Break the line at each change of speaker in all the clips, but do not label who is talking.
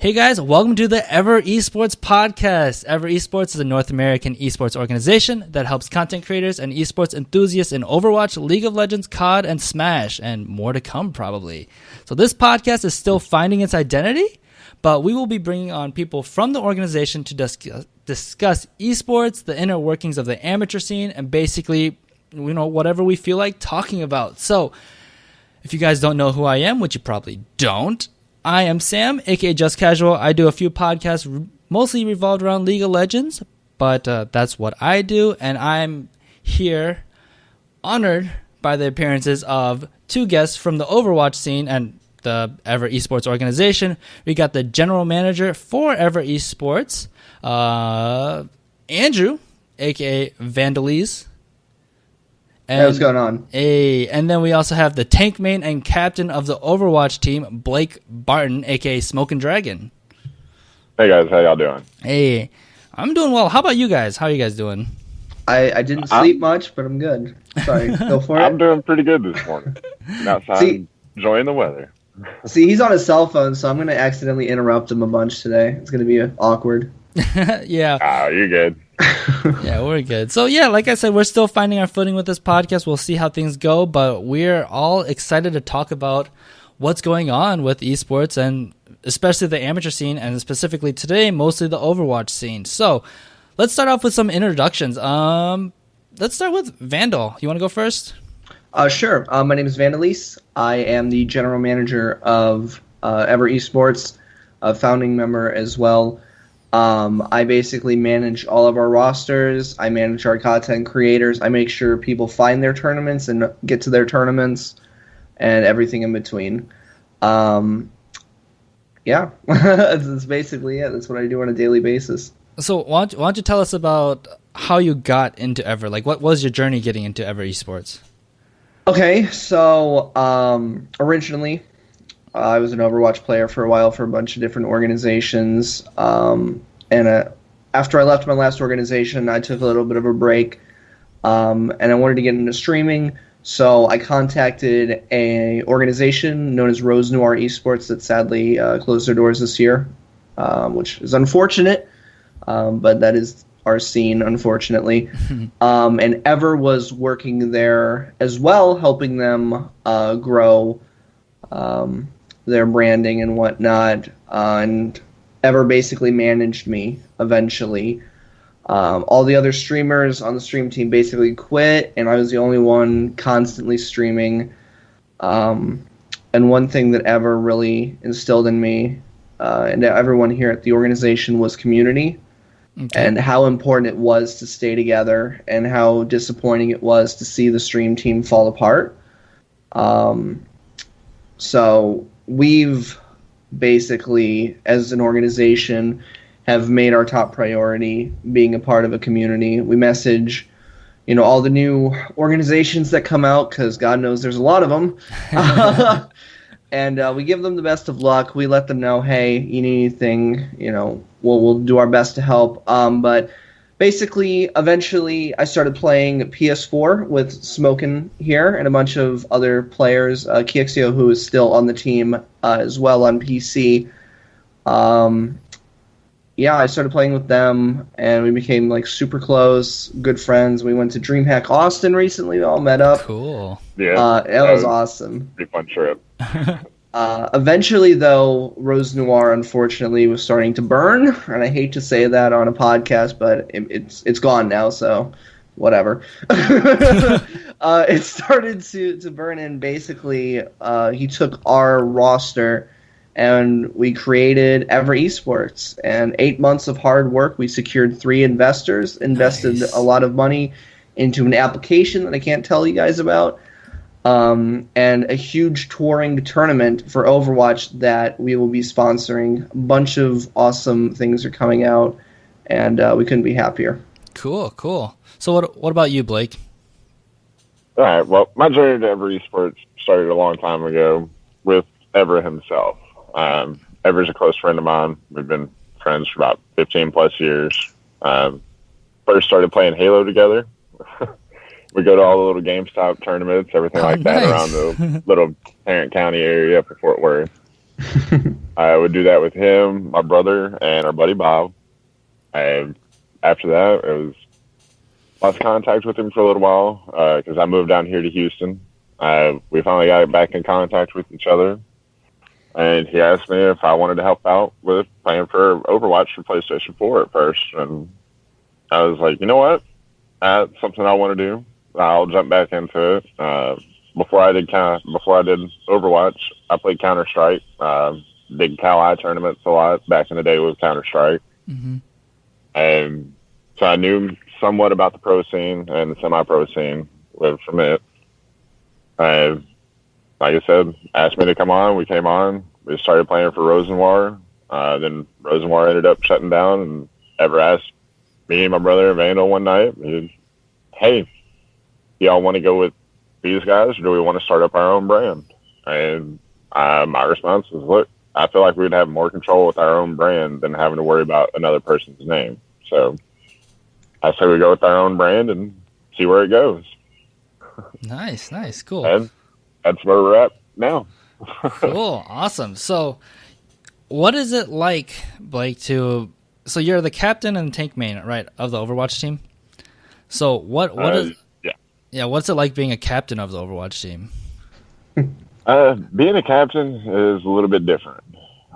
Hey guys, welcome to the Ever Esports podcast. Ever Esports is a North American esports organization that helps content creators and esports enthusiasts in Overwatch, League of Legends, COD, and Smash, and more to come probably. So this podcast is still finding its identity, but we will be bringing on people from the organization to discuss esports, the inner workings of the amateur scene, and basically, whatever we feel like talking about. So if you guys don't know who I am, which you probably don't, I am Sam, aka JustCasual. I do a few podcasts mostly revolved around League of Legends, but that's what I do, and I'm here honored by the appearances of two guests from the Overwatch scene and the Ever Esports organization. We got the general manager for Ever Esports, Andrew, aka Vandaleese.
Hey, what's going on?
And then we also have the tank main and captain of the Overwatch team, Blake Barton, aka SmknDrgn.
Hey guys, how y'all doing?
Hey, I'm doing well. How about you guys? How are you guys doing?
I didn't sleep much, but I'm good. Sorry, go for it.
I'm doing pretty good this morning. Outside, enjoying the weather.
See, he's on his cell phone, so I'm going to accidentally interrupt him a bunch today. It's going to be awkward.
Yeah.
Oh, you're good.
Yeah, we're good. So yeah, like I said, we're still finding our footing with this podcast. We'll see how things go, but we're all excited to talk about what's going on with esports and especially the amateur scene, and specifically today, mostly the Overwatch scene. So let's start off with some introductions. Let's start with Vandal. You want to go first?
Sure. My name is Vandaleese. I am the general manager of Ever Esports, a founding member as well. I basically manage all of our rosters. I manage our content creators. I make sure people find their tournaments and get to their tournaments and everything in between. Yeah, that's basically it. That's what I do on a daily basis.
So why don't you tell us about how you got into Ever? Like, what was your journey getting into Ever Esports?
Okay, so originally I was an Overwatch player for a while for a bunch of different organizations. And after I left my last organization, I took a little bit of a break, and I wanted to get into streaming. So I contacted a organization known as Rose Noir Esports that sadly closed their doors this year, which is unfortunate, but that is our scene, unfortunately. And Ever was working there as well, helping them grow their branding and whatnot, and Ever basically managed me eventually. All the other streamers on the stream team basically quit, and I was the only one constantly streaming. And one thing that Ever really instilled in me and everyone here at the organization was community. Okay. And how important it was to stay together, and how disappointing it was to see the stream team fall apart. So we've basically, as an organization, have made our top priority being a part of a community. We message, all the new organizations that come out, because God knows there's a lot of them. And we give them the best of luck. We let them know, hey, you need anything, we'll do our best to help. But basically, eventually, I started playing PS4 with Smokin here and a bunch of other players. Kixio, who is still on the team as well on PC. I started playing with them, and we became super close, good friends. We went to DreamHack Austin recently. We all met up.
Cool.
Yeah,
that was awesome.
Pretty fun trip.
Eventually, though, Rose Noir, unfortunately, was starting to burn, and I hate to say that on a podcast, but it's gone now, so whatever. It started to burn, and basically, he took our roster, and we created Ever Esports. And 8 months of hard work, we secured 3 investors, invested a lot of money into an application that I can't tell you guys about. And a huge touring tournament for Overwatch that we will be sponsoring. A bunch of awesome things are coming out, and we couldn't be happier.
Cool. So what about you, Blake?
All right, well, my journey to Ever Esports started a long time ago with Ever himself. Ever's a close friend of mine. We've been friends for about 15 plus years. First started playing Halo together. We go to all the little GameStop tournaments, everything like that around the little Tarrant County area up in Fort Worth. I would do that with him, my brother, and our buddy Bob. And after that, it was lost contact with him for a little while because I moved down here to Houston. We finally got back in contact with each other, and he asked me if I wanted to help out with playing for Overwatch for PlayStation 4 at first, and I was like, you know what, that's something I want to do. I'll jump back into it. Before I did Overwatch, I played Counter-Strike. Did Cal tournaments a lot back in the day with Counter-Strike.
Mm-hmm.
And so I knew somewhat about the pro scene and the semi-pro scene from it. Like I said, asked me to come on. We came on. We started playing for Rosenwar. Then Rosenwar ended up shutting down, and Ever asked me and my brother Vandal one night, hey, y'all want to go with these guys, or do we want to start up our own brand? And my response was, look, I feel like we'd have more control with our own brand than having to worry about another person's name. So I say we go with our own brand and see where it goes.
Nice, cool.
And that's where we're at now.
Cool, awesome. So what is it like, Blake, so you're the captain and tank main, right, of the Overwatch team? So what is... Yeah, what's it like being a captain of the Overwatch team?
Being a captain is a little bit different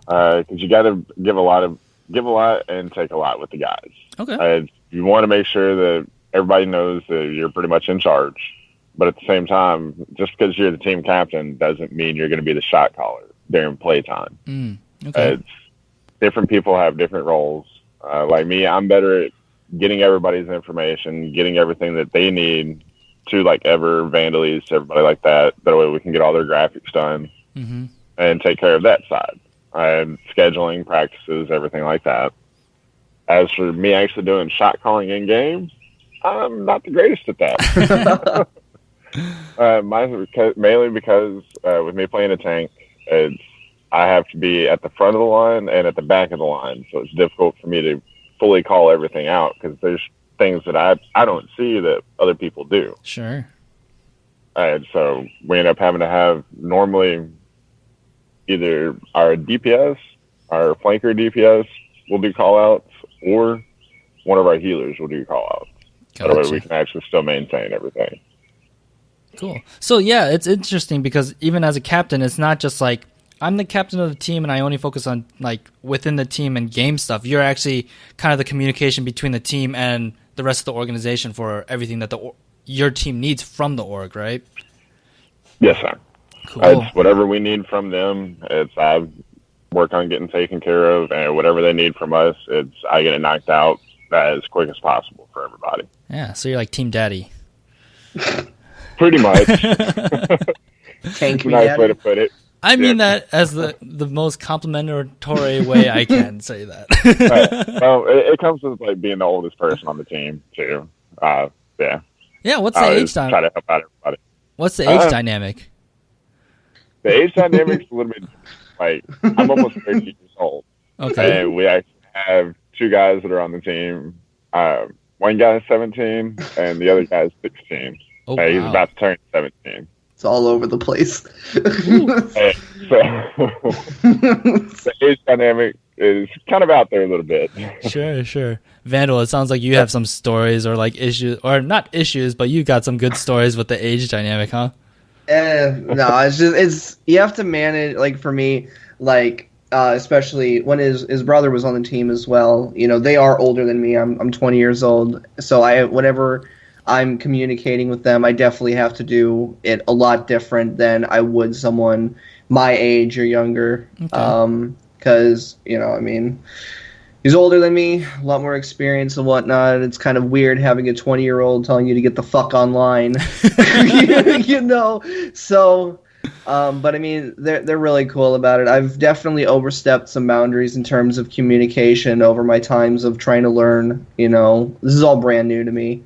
because you got to give a lot and take a lot with the guys.
Okay.
You want to make sure that everybody knows that you're pretty much in charge, but at the same time, just because you're the team captain doesn't mean you're going to be the shot caller during playtime.
Okay.
Different people have different roles. Like me, I'm better at getting everybody's information, getting everything that they need to like Ever, Vandaleese, everybody like that. That way we can get all their graphics done and take care of that side. Scheduling, practices, everything like that. As for me actually doing shot calling in game, I'm not the greatest at that. Mainly because with me playing a tank, I have to be at the front of the line and at the back of the line, so it's difficult for me to fully call everything out because there's things that I don't see that other people do.
Sure.
And so we end up having to have normally either our DPS, our flanker DPS will do call outs, or one of our healers will do call outs.
Gotcha.
That way we can actually still maintain everything.
Cool. So yeah, it's interesting because even as a captain, it's not just like I'm the captain of the team and I only focus on like within the team and game stuff. You're actually kind of the communication between the team and the rest of the organization for everything that your team needs from the org, right?
Yes, sir.
Cool.
It's whatever we need from them. I work on getting taken care of, and whatever they need from us, I get it knocked out as quick as possible for everybody.
Yeah, so you're like Team Daddy.
Pretty much.
Tank me,
nice way to put it.
I mean that as the most complimentary way I can say that.
Right. Well, it comes with like being the oldest person on the team too. Yeah.
Yeah. What's the age dynamic?
Try to help out everybody.
What's the age dynamic?
The age dynamic's a little bit like I'm almost 30 years old.
Okay.
And we actually have two guys that are on the team. One guy is 17, and the other guy is 16.
Oh,
He's
wow.
about to turn 17.
It's all over the place.
So the age dynamic is kind of out there a little bit.
Sure. Vandal, it sounds like you have some stories or like issues, or not issues, but you got some good stories with the age dynamic, huh?
No, it's you have to manage. Like for me, like especially when his brother was on the team as well. You know, they are older than me. I'm 20 years old, so whenever I'm communicating with them, I definitely have to do it a lot different than I would someone my age or younger.
Okay.
Because, I mean, he's older than me, a lot more experience and whatnot. It's kind of weird having a 20-year-old telling you to get the fuck online. So, but I mean, they're really cool about it. I've definitely overstepped some boundaries in terms of communication over my times of trying to learn. This is all brand new to me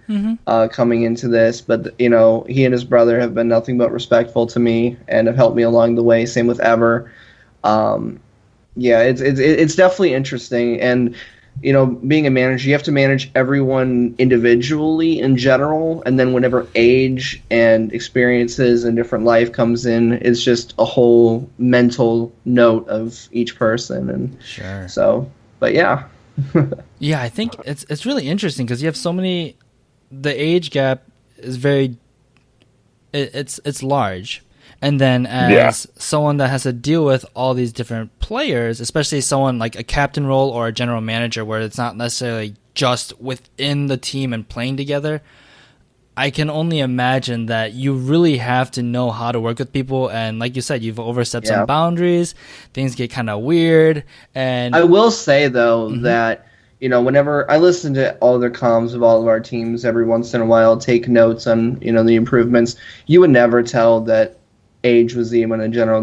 coming into this. But, he and his brother have been nothing but respectful to me and have helped me along the way. Same with Ever. Yeah, it's definitely interesting. And being a manager, you have to manage everyone individually in general, and then whenever age and experiences and different life comes in, it's just a whole mental note of each person. And
sure.
So, but yeah.
Yeah, I think it's really interesting because you have so many. The age gap is very. It's large. And then as someone that has to deal with all these different players, especially someone like a captain role or a general manager where it's not necessarily just within the team and playing together, I can only imagine that you really have to know how to work with people. And like you said, you've overstepped some boundaries. Things get kind of weird. And
I will say, though, that whenever I listen to all their comms of all of our teams every once in a while, take notes on, the improvements, you would never tell that age was the aim in general.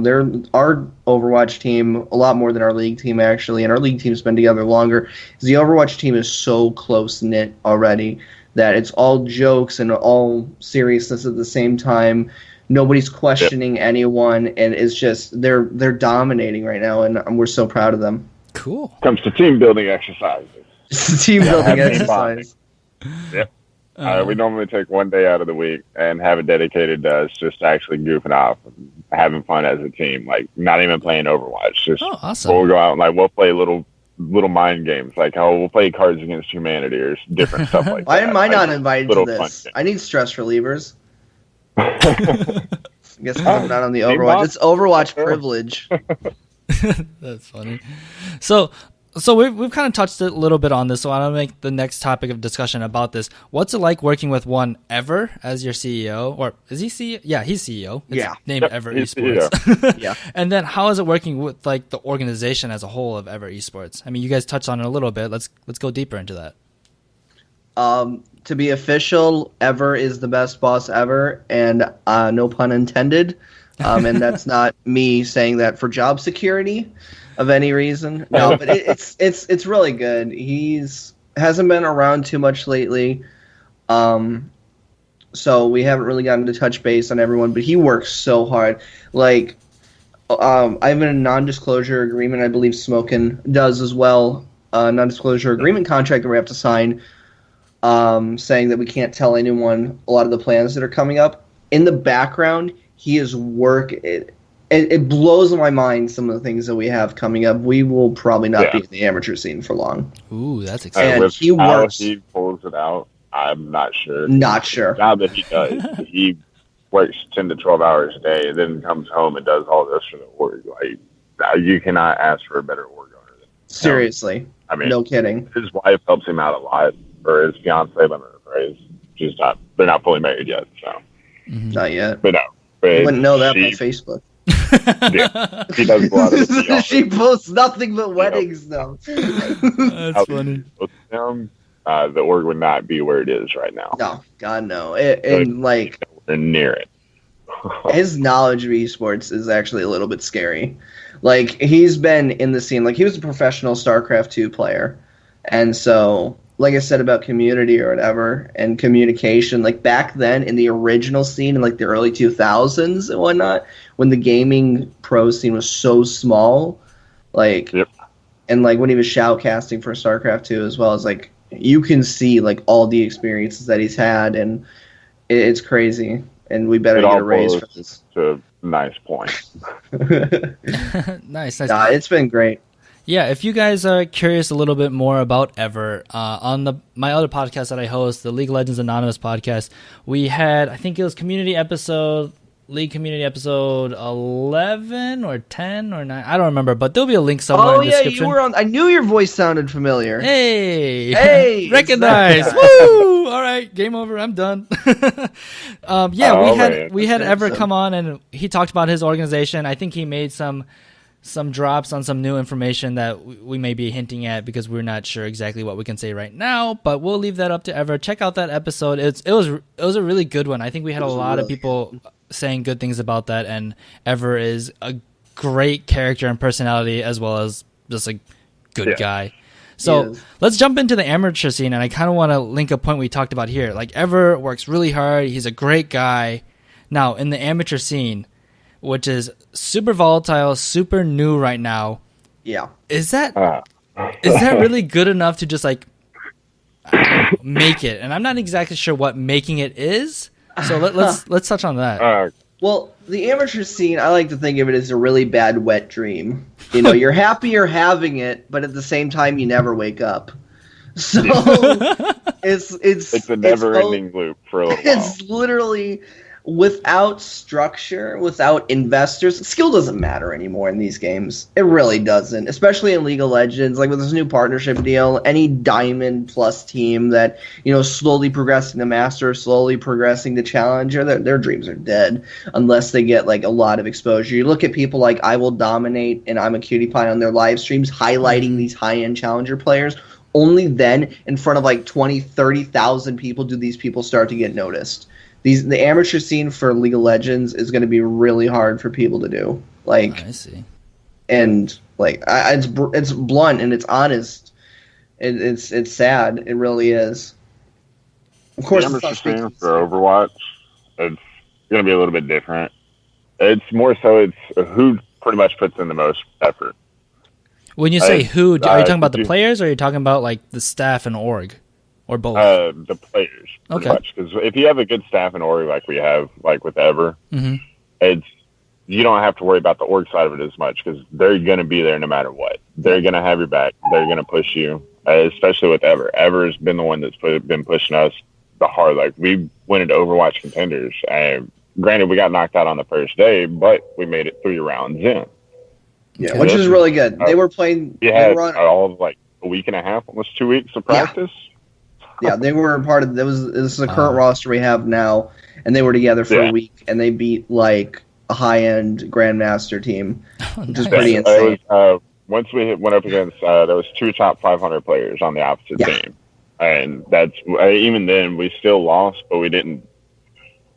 Our Overwatch team, a lot more than our league team, actually, and our league team's been together longer, is the Overwatch team is so close-knit already that it's all jokes and all seriousness at the same time. Nobody's questioning anyone, and it's just they're dominating right now, and we're so proud of them.
Cool.
Comes to team building exercises.
Team building exercise.
Yep. We normally take one day out of the week and have it dedicated to us just actually goofing off, having fun as a team. Like, not even playing Overwatch. Just
awesome.
We'll go out and we'll play little mind games. Like we'll play Cards Against Humanity or different stuff like that.
Why am I not invited to this? I need stress relievers. I guess I'm not on the Overwatch. It's Overwatch privilege.
That's funny. So we've kind of touched a little bit on this, so I want to make the next topic of discussion about this. What's it like working with one Ever as your CEO? Or is he CEO? Yeah, he's CEO. It's named Ever Esports.
Yeah.
And then how is it working with like the organization as a whole of Ever Esports? I mean, you guys touched on it a little bit. Let's go deeper into that.
To be official, Ever is the best boss ever, and no pun intended. And that's not me saying that for job security of any reason. No, but it's really good. Hasn't been around too much lately, so we haven't really gotten to touch base on everyone. But he works so hard. Like, I'm in a non-disclosure agreement. I believe SmknDrgn does as well. Non-disclosure agreement contract that we have to sign, saying that we can't tell anyone a lot of the plans that are coming up. In the background, he is It blows my mind, some of the things that we have coming up. We will probably not be in the amateur scene for long.
Ooh, that's exciting.
And he works.
How he pulls it out, I'm not sure.
Not sure.
Now that he does, he works 10 to 12 hours a day, and then comes home and does all this for the org. Like, you cannot ask for a better org owner than him.
Seriously. I mean, no kidding.
His wife helps him out a lot, or his fiance, let me rephrase. They're not fully married yet, so.
Not yet.
But no.
You wouldn't know that by Facebook.
Yeah, she does a lot of the
She posts nothing but weddings, though.
That's funny.
The org would not be where it is right now.
No, God, no. And like,
we're near it.
His knowledge of esports is actually a little bit scary. Like, he's been in the scene. Like, he was a professional StarCraft 2 player. And so, like I said about community or whatever, and communication, like back then in the original scene in like the early 2000s and whatnot, when the gaming pro scene was so small, like, and like when he was shoutcasting for StarCraft 2 as well, as like, you can see like all the experiences that he's had, and it's crazy. And we better get a raise for this.
To a nice point.
Nice.
Nah, it's been great.
Yeah, if you guys are curious a little bit more about Ever, on my other podcast that I host, the League of Legends Anonymous podcast, we had, I think it was League Community episode 11 or 10 or 9, I don't remember, but there'll be a link somewhere in the description.
You were on. I knew your voice sounded familiar.
Hey, recognize. Woo! All right, game over. I'm done. We had Ever come on, and he talked about his organization. I think he made some drops on some new information that we may be hinting at because we're not sure exactly what we can say right now, but we'll leave that up to Ever. Check out that episode. It was a really good one. I think we had a lot of people saying good things about that, and Ever is a great character and personality as well as just a good guy. So let's jump into the amateur scene, and I kind of want to link a point we talked about here. Like, Ever works really hard. He's a great guy. Now, in the amateur scene, which is super volatile, super new right now.
Yeah.
Is that is that really good enough to just like make it? And I'm not exactly sure what making it is. So let's touch on that.
Well, the amateur scene, I like to think of it as a really bad wet dream. You know, you're happy you're having it, but at the same time, you never wake up. So it's
a never-ending loop for a little while.
It's literally without structure, without investors. Skill doesn't matter anymore in these games. It really doesn't, especially in League of Legends. Like with this new partnership deal, any Diamond Plus team that, you know, slowly progressing to Master, slowly progressing to Challenger, their dreams are dead unless they get like a lot of exposure. You look at people like I Will Dominate and I'm a Cutie Pie on their live streams highlighting these high-end Challenger players. Only then, in front of like 20, 30,000 people, do these people start to get noticed. The amateur scene for League of Legends is going to be really hard for people to do. Like,
I see.
And like, it's blunt and it's honest. It's sad. It really is. Of course,
the amateur scene for Overwatch, it's going to be a little bit different. It's more so it's who pretty much puts in the most effort.
When you say who, are you talking about the players, or are you talking about like the staff and org, or both?
The players, pretty much. Because if you have a good staff and org like we have, like with Ever, it's you don't have to worry about the org side of it as much because they're going to be there no matter what. They're going to have your back. They're going to push you, especially with Ever. Ever has been the one that's been pushing us the hard. Like we went into Overwatch contenders, and granted we got knocked out on the first day, but we made it 3 rounds in.
Yeah, which is really good. They were playing.
Yeah, all of like a week and a half, almost 2 weeks of practice.
Yeah, they were part of. This is the current roster we have now, and they were together for a week, and they beat like a high-end Grandmaster team, which is pretty insane.
Once we went up against, there was 2 top 500 players on the opposite team, and that's even then we still lost, but we didn't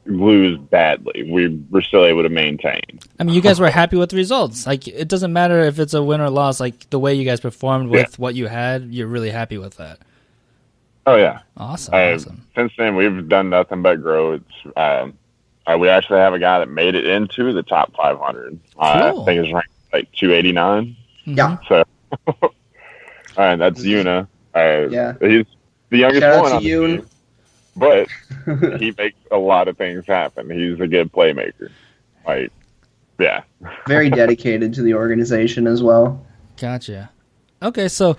lose badly. We were still able to maintain.
I mean, you guys were happy with the results. Like, it doesn't matter if it's a win or loss. Like, the way you guys performed with what you had, you're really happy with that.
Oh, yeah.
Awesome.
Since then, we've done nothing but grow. It's we actually have a guy that made it into the top 500. Cool. I think he's ranked like 289.
Yeah.
So, that's Yuna. He's the youngest
Shout
one
out
on
to
the
Yoon.
team. But he makes a lot of things happen. He's a good playmaker. Like, yeah.
Very dedicated to the organization as well.
Gotcha. Okay, so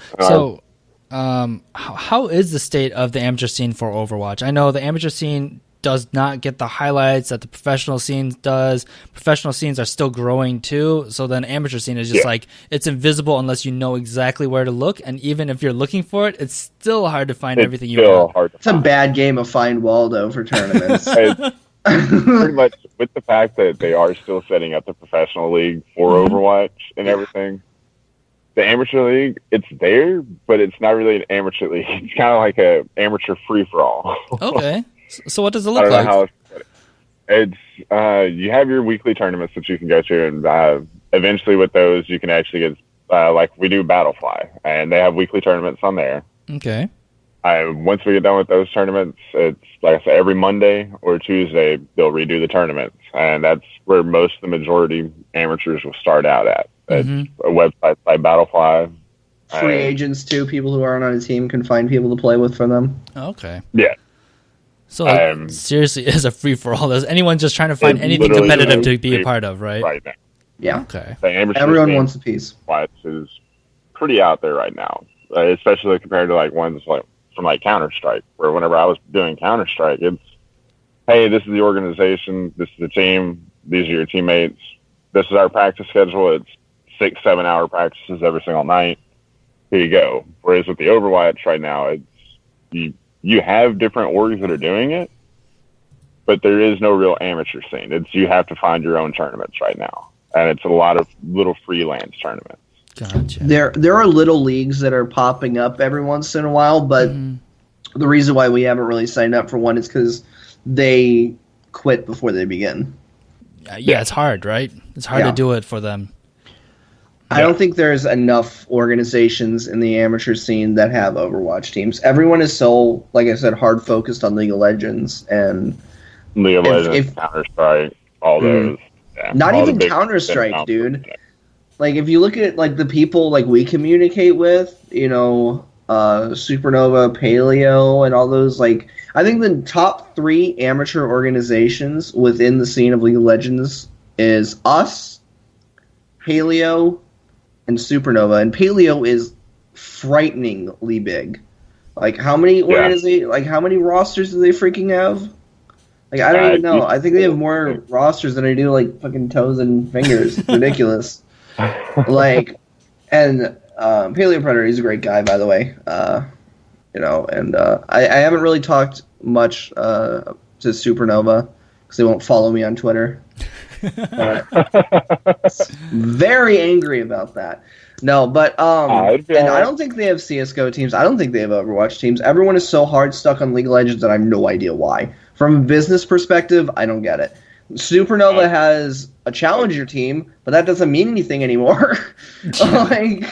how is the state of the amateur scene for Overwatch? I know the amateur scene does not get the highlights that the professional scene does. Professional scenes are still growing too, so then amateur scene is just like, it's invisible unless you know exactly where to look, and even if you're looking for it, it's still hard to find everything you want.
It's a bad game of Find Waldo for tournaments.
Pretty much with the fact that they are still setting up the professional league for Overwatch and everything. The amateur league, it's there, but it's not really an amateur league. It's kind of like a amateur free-for-all.
Okay. So what does it look like?
It's you have your weekly tournaments that you can go to, and eventually with those you can actually get like we do Battlefly, and they have weekly tournaments on there.
Okay.
Once we get done with those tournaments, it's like I said, every Monday or Tuesday they'll redo the tournaments, and that's where most of the majority amateurs will start out at. It's a website like Battlefly.
Free agents too. People who aren't on a team can find people to play with for them.
Okay.
Yeah.
So it seriously is a free-for-all. There's anyone just trying to find anything competitive to be a part of, right?
Right now.
Yeah.
Okay.
Everyone wants a piece.
Is pretty out there right now, especially compared to like ones like from like Counter-Strike, where whenever I was doing Counter-Strike, it's, hey, this is the organization, this is the team, these are your teammates, this is our practice schedule. It's 6-7 hour practices every single night. Here you go. Whereas with the Overwatch right now, it's you have different orgs that are doing it, but there is no real amateur scene. It's you have to find your own tournaments right now, and it's a lot of little freelance tournaments.
Gotcha.
There are little leagues that are popping up every once in a while, but the reason why we haven't really signed up for one is because they quit before they begin.
Yeah, it's hard, right? It's hard to do it for them.
I don't think there's enough organizations in the amateur scene that have Overwatch teams. Everyone is so, like I said, hard focused on League of Legends and
League of Legends, Counter-Strike, all those. Yeah,
not
all
even Counter-Strike, dude. like if you look at like the people like we communicate with, Supernova, Paleo, and all those, like I think the top 3 amateur organizations within the scene of League of Legends is us, Paleo, and Supernova. And Paleo is frighteningly big. Like how many how many rosters do they freaking have? Like I don't even know. I think they have more rosters than I do like fucking toes and fingers. It's ridiculous. Like, and Paleo Predator, he's a great guy, by the way. And I haven't really talked much to Supernova because they won't follow me on Twitter. Very angry about that. No, but and I don't think they have CS:GO teams. I don't think they have Overwatch teams. Everyone is so hard stuck on League of Legends that I have no idea why. From a business perspective, I don't get it. Supernova has a challenger team, but that doesn't mean anything anymore. Like,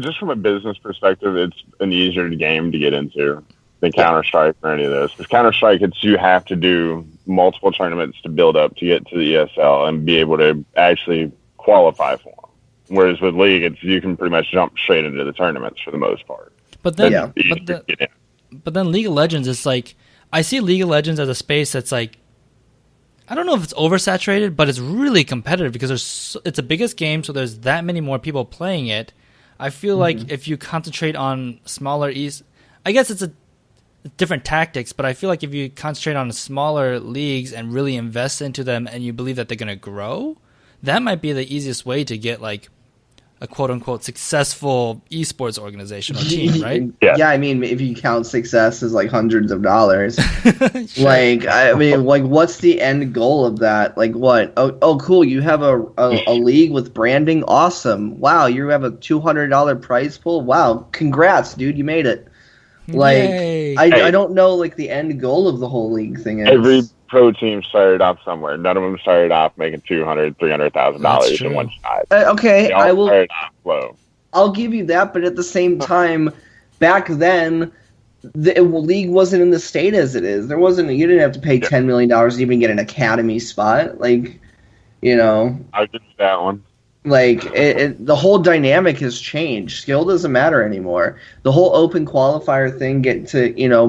just from a business perspective, it's an easier game to get into than Counter-Strike or any of those. Because Counter-Strike, you have to do multiple tournaments to build up to get to the ESL and be able to actually qualify for them. Whereas with League, you can pretty much jump straight into the tournaments for the most part.
But then, but then League of Legends is like, I see League of Legends as a space that's like, I don't know if it's oversaturated, but it's really competitive because it's the biggest game, so there's that many more people playing it. I feel like if you concentrate on smaller I guess it's a different tactics, but I feel like if you concentrate on smaller leagues and really invest into them and you believe that they're going to grow, that might be the easiest way to get like a quote-unquote successful esports organization or team, right?
Yeah, I mean, if you count success as like hundreds of dollars, sure. Like, I mean, like, what's the end goal of that? Like, what? Oh, cool, you have a league with branding? Awesome. Wow, you have a $200 prize pool? Wow, congrats, dude, you made it. Like, I don't know, like, the end goal of the whole league thing is.
Every pro team started off somewhere. None of them started off making $200,000, $300,000 in one shot.
Okay,
they all started off low.
I'll give you that, but at the same time, back then, the league wasn't in the state as it is. You didn't have to pay $10 million to even get an academy spot. Like,
I'll give you that one.
Like, the whole dynamic has changed. Skill doesn't matter anymore. The whole open qualifier thing,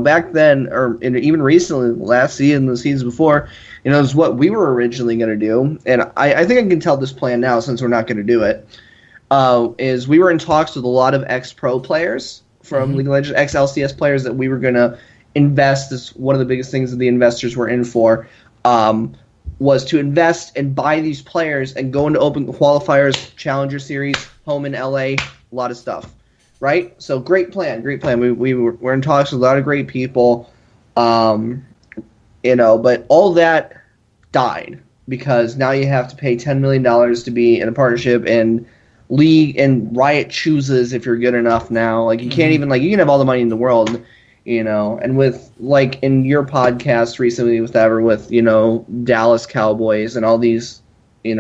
back then, or even recently, last season, the seasons before, is what we were originally going to do. And I think I can tell this plan now since we're not going to do it. Is we were in talks with a lot of ex-pro players from League of Legends, ex-LCS players that we were going to invest. This one of the biggest things that the investors were in for. Was to invest and buy these players and go into open qualifiers, Challenger Series, home in LA, a lot of stuff, right? So great plan. We're in talks with a lot of great people, but all that died because now you have to pay $10 million to be in a partnership, and League and Riot chooses if you're good enough now. Like, you can't even, like, you can have all the money in the world, and with, like, in your podcast recently with Dallas Cowboys and all these, what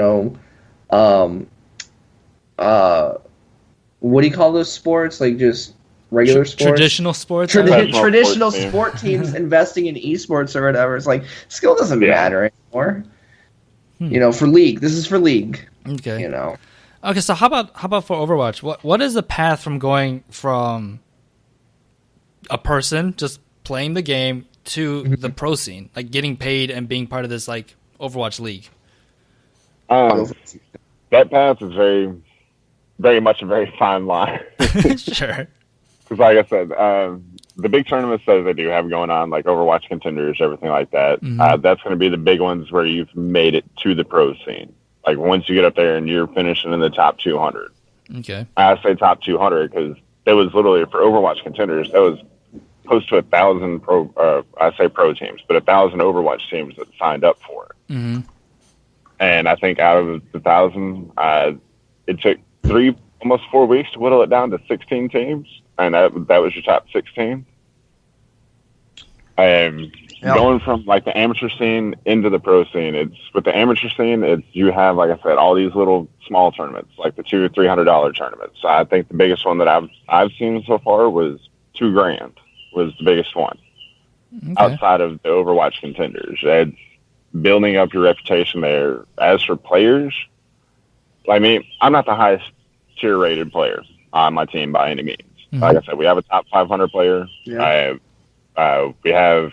do you call those sports? Like, just regular sports?
Traditional sports?
Traditional sport teams investing in esports or whatever. It's like, skill doesn't matter anymore. For League. This is for League.
Okay. Okay, so how about for Overwatch? What is the path from going from a person just playing the game to the pro scene, like getting paid and being part of this like Overwatch League?
That path is very, very much a very fine line.
Sure.
Because like I said, the big tournaments that they do have going on, like Overwatch Contenders, everything like that, that's going to be the big ones where you've made it to the pro scene. Like, once you get up there and you're finishing in the top 200.
Okay.
I say top 200 because it was literally, for Overwatch Contenders, that was close to 1,000 pro teams, but 1,000 Overwatch teams that signed up for it.
Mm-hmm.
And I think out of the 1,000, it took almost 4 weeks to whittle it down to 16 teams, and that was your top 16. Going from like the amateur scene into the pro scene, with the amateur scene, you have, like I said, all these little small tournaments, like the $200 or $300 tournaments. So I think the biggest one that I've seen so far was $2,000 was the biggest one. Okay. Outside of the Overwatch Contenders. Building up your reputation there. As for players, I mean, I'm not the highest tier rated player on my team by any means.
Mm-hmm.
Like I said, we have a top 500 player.
Yeah.
We have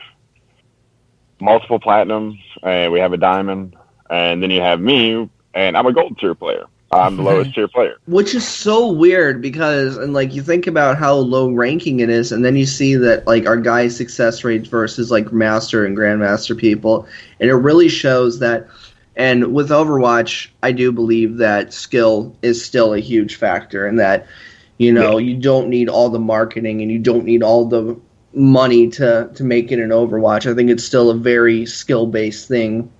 multiple platinums, and we have a diamond, and then you have me, and I'm a gold tier player. I'm the lowest tier player.
Which is so weird because, and like, you think about how low ranking it is, and then you see that, like, our guys' success rates versus, like, Master and Grandmaster people, and it really shows that, and with Overwatch, I do believe that skill is still a huge factor, and that, you know, you don't need all the marketing, and you don't need all the money to make it an Overwatch. I think it's still a very skill-based thing,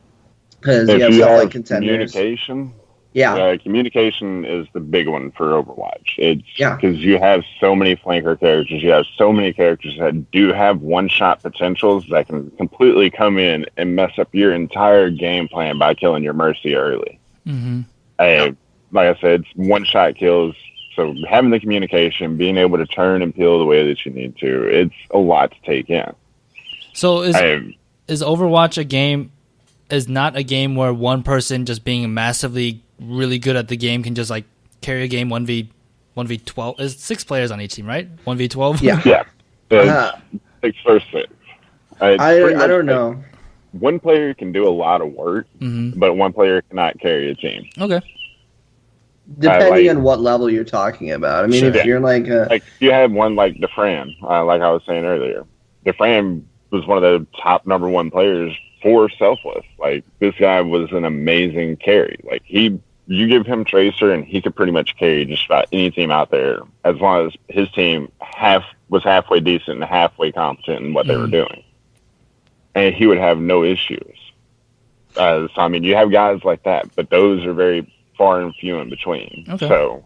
because you have stuff like contenders.
Communication.
Yeah.
Communication is the big one for Overwatch. It's
Yeah.
because you have so many flanker characters. You have so many characters that do have one-shot potentials that can completely come in and mess up your entire game plan by killing your Mercy early.
Mm-hmm.
Like I said, it's one-shot kills. So having the communication, being able to turn and peel the way that you need to, it's a lot to take in.
So is Overwatch is not a game where one person just being massively really good at the game can just like carry a game 1v12? There's 6 players on each team, right? 1v12?
Yeah.
Yeah. 6 versus 6.
I don't know.
One player can do a lot of work, but one player cannot carry a team.
Okay.
Depending on what level you're talking about. I mean, if you're like
you had one like DeFran, like I was saying earlier. DeFran was one of the top number 1 players for Selfless. Like, this guy was an amazing carry. Like, you give him Tracer and he could pretty much carry just about any team out there, as long as his team was halfway decent and halfway competent in what they were doing. And he would have no issues. So, I mean, you have guys like that, but those are very far and few in between.
Okay.
So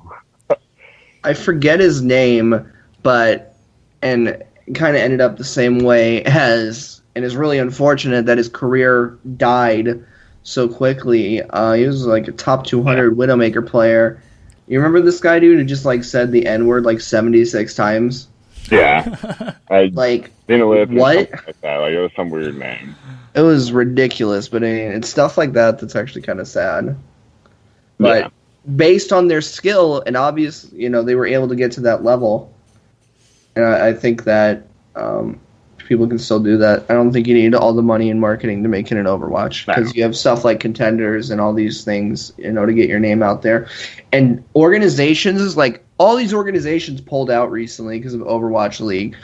I forget his name, and kind of ended up the same way as, and it's really unfortunate that his career died so quickly. He was like a top 200 Widowmaker player. You remember this guy, dude, who just like said the N-word like 76 times?
Yeah.
Like,
what?
Like
that. Like, it was some weird name.
It was ridiculous, but it's stuff like that that's actually kind of sad. But based on their skill, and obvious, you know, they were able to get to that level. And I think that people can still do that. I don't think you need all the money and marketing to make it an Overwatch, because you have stuff like contenders and all these things, you know, to get your name out there. And organizations, like all these organizations pulled out recently because of Overwatch League.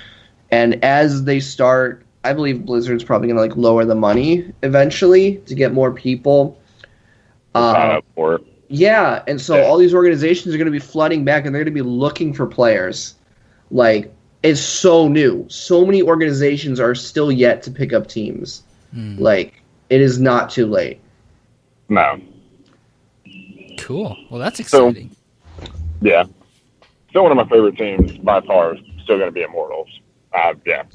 And as they start, I believe Blizzard's probably going to like lower the money eventually to get more people. Yeah, and so all these organizations are going to be flooding back, and they're going to be looking for players. Like, it's so new. So many organizations are still yet to pick up teams. Like, it is not too late.
No.
Cool. Well, that's exciting.
So, still one of my favorite teams by far is still going to be Immortals. They're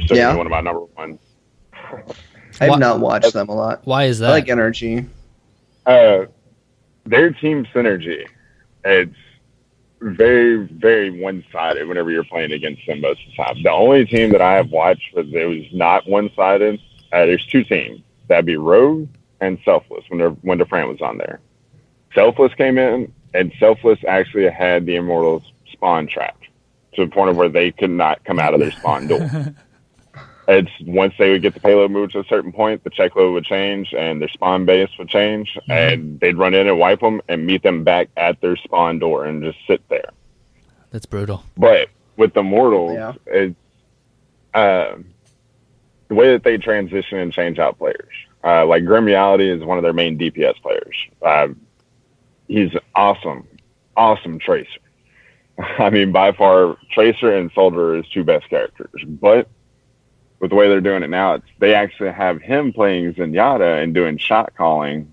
still going to be one of my number 1.
I have not watched them a lot.
Why is that?
I like Energy.
Their team synergy, it's very, very one-sided whenever you're playing against them most of the time. The only team that I have watched was it was not one-sided. There's 2 teams. That'd be Rogue and Selfless when DeFran was on there. Selfless came in, and Selfless actually had the Immortals spawn trapped to the point of where they could not come out of their spawn door. It's once they would get the payload moved to a certain point, the check load would change and their spawn base would change, and they'd run in and wipe them and meet them back at their spawn door and just sit there.
That's brutal.
But with the Mortals, it's the way that they transition and change out players. Like Grim Reality is one of their main DPS players. He's awesome Tracer. I mean, by far, Tracer and Soldier are his 2 best characters, but with the way they're doing it now, they actually have him playing Zenyatta and doing shot calling,